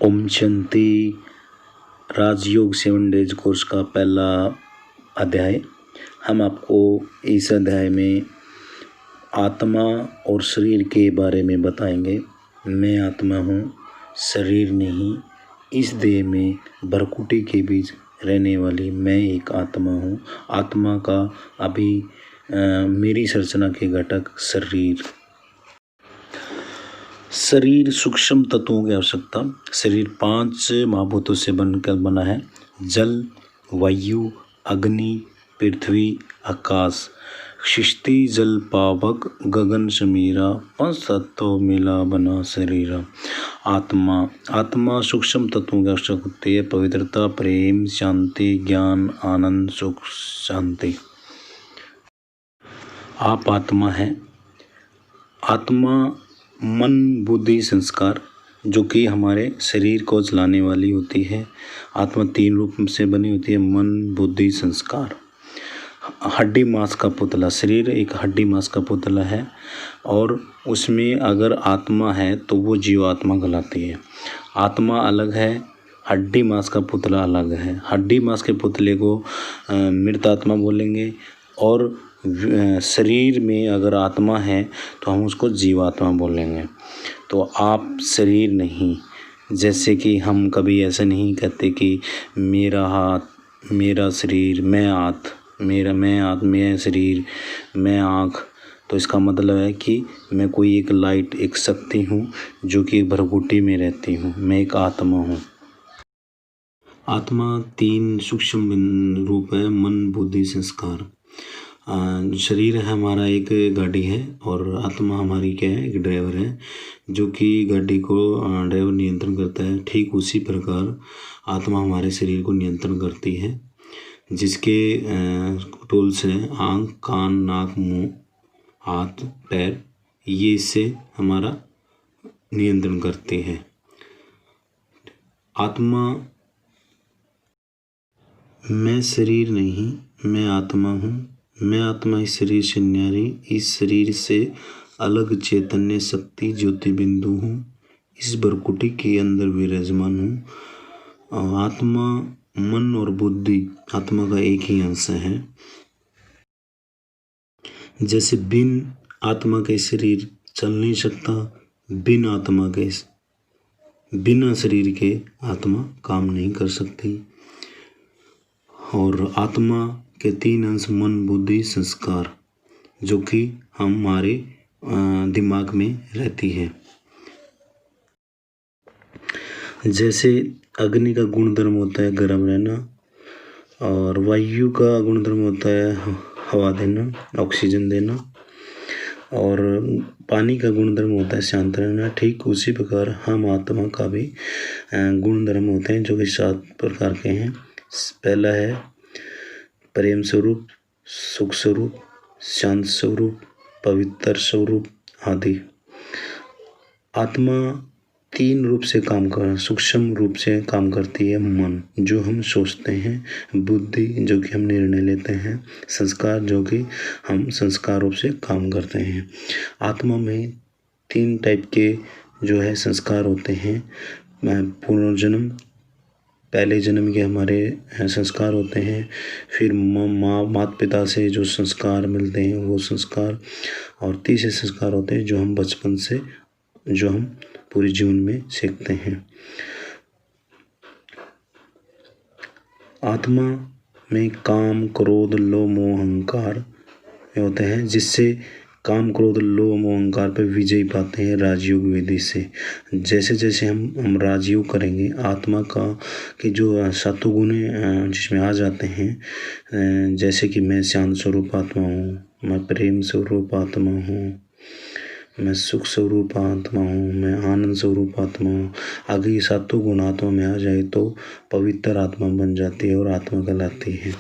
ओम शांति। राजयोग 7 days course का पहला अध्याय। हम आपको इस अध्याय में आत्मा और शरीर के बारे में बताएंगे। मैं आत्मा हूँ, शरीर नहीं। इस देह में भरकुटी के बीच रहने वाली मैं एक आत्मा हूँ। आत्मा का अभी मेरी संरचना के घटक शरीर सूक्ष्म तत्वों की आवश्यकता। शरीर 5 महाभूतों से बनकर बना है। जल, वायु, अग्नि, पृथ्वी, आकाश। क्षिति जल पावक गगन समीरा, 5 तत्वों मिला बना शरीर। आत्मा सूक्ष्म तत्वों की आवश्यक होती है। पवित्रता, प्रेम, शांति, ज्ञान, आनंद, सुख, शांति। आप आत्मा है। आत्मा मन, बुद्धि, संस्कार जो कि हमारे शरीर को चलाने वाली होती है। आत्मा 3 रूप से बनी होती है, मन, बुद्धि, संस्कार। हड्डी मांस का पुतला। शरीर एक हड्डी मांस का पुतला है और उसमें अगर आत्मा है तो वो जीवात्मा कहलाती है। आत्मा अलग है, हड्डी मांस का पुतला अलग है। हड्डी मांस के पुतले को मृत आत्मा बोलेंगे और शरीर में अगर आत्मा है तो हम उसको जीवात्मा बोलेंगे। तो आप शरीर नहीं। जैसे कि हम कभी ऐसा नहीं कहते कि मेरा हाथ, मेरा शरीर, मैं हाथ, मैं शरीर, मैं आँख। तो इसका मतलब है कि मैं कोई एक लाइट, एक शक्ति हूँ जो कि भरकुटी में रहती हूँ। मैं एक आत्मा हूँ। आत्मा 3 सूक्ष्म रूप है, मन, बुद्धि, संस्कार। शरीर है हमारा एक गाड़ी है और आत्मा हमारी क्या है, एक ड्राइवर है जो कि गाड़ी को ड्राइवर नियंत्रण करता है। ठीक उसी प्रकार आत्मा हमारे शरीर को नियंत्रण करती है, जिसके टूल्स हैं आँख, कान, नाक, मुंह, हाथ, पैर। ये इससे हमारा नियंत्रण करती है। आत्मा मैं शरीर नहीं, मैं आत्मा हूँ। मैं आत्मा इस शरीर से न्यारी, इस शरीर से अलग चैतन्य शक्ति ज्योति बिंदु हूँ। इस भरकुटी के अंदर विराजमान हूँ। आत्मा, मन और बुद्धि आत्मा का एक ही अंश है। जैसे बिन आत्मा के शरीर चल नहीं सकता, बिना शरीर के आत्मा काम नहीं कर सकती। और आत्मा के 3 अंश मन, बुद्धि, संस्कार जो कि हमारे दिमाग में रहती है। जैसे अग्नि का गुणधर्म होता है गर्म रहना और वायु का गुणधर्म होता है हवा देना, ऑक्सीजन देना, और पानी का गुणधर्म होता है शांत रहना। ठीक उसी प्रकार हम आत्मा का भी गुणधर्म होते हैं जो कि 7 प्रकार के हैं। पहला है प्रेम स्वरूप, सुख स्वरूप, शांत स्वरूप, पवित्र स्वरूप आदि। आत्मा 3 रूप से सूक्ष्म रूप से काम करती है। मन जो हम सोचते हैं, बुद्धि जो कि हम निर्णय लेते हैं, संस्कार जो कि हम संस्कार रूप से काम करते हैं। आत्मा में 3 टाइप के जो है संस्कार होते हैं। पुनर्जन्म, पहले जन्म के हमारे संस्कार होते हैं। फिर माता पिता से जो संस्कार मिलते हैं वो संस्कार, और तीसरे संस्कार होते हैं जो हम बचपन से, जो हम पूरे जीवन में सीखते हैं। आत्मा में काम, क्रोध, लोभ, मोह, अहंकार होते हैं, जिससे काम, क्रोध, लोभ, मोह, अहंकार पर विजय पाते हैं राजयोग विधि से। जैसे जैसे हम राजयोग करेंगे, आत्मा का कि जो 7 गुण जिसमें आ जाते हैं, जैसे कि मैं शांत स्वरूप आत्मा हूँ, मैं प्रेम स्वरूप आत्मा हूँ, मैं सुख स्वरूप आत्मा हूँ, मैं आनंद स्वरूप आत्मा हूँ। आगे ये 7 गुण आत्मा में आ जाए तो पवित्र आत्मा बन जाती है और आत्मा कहलाती है।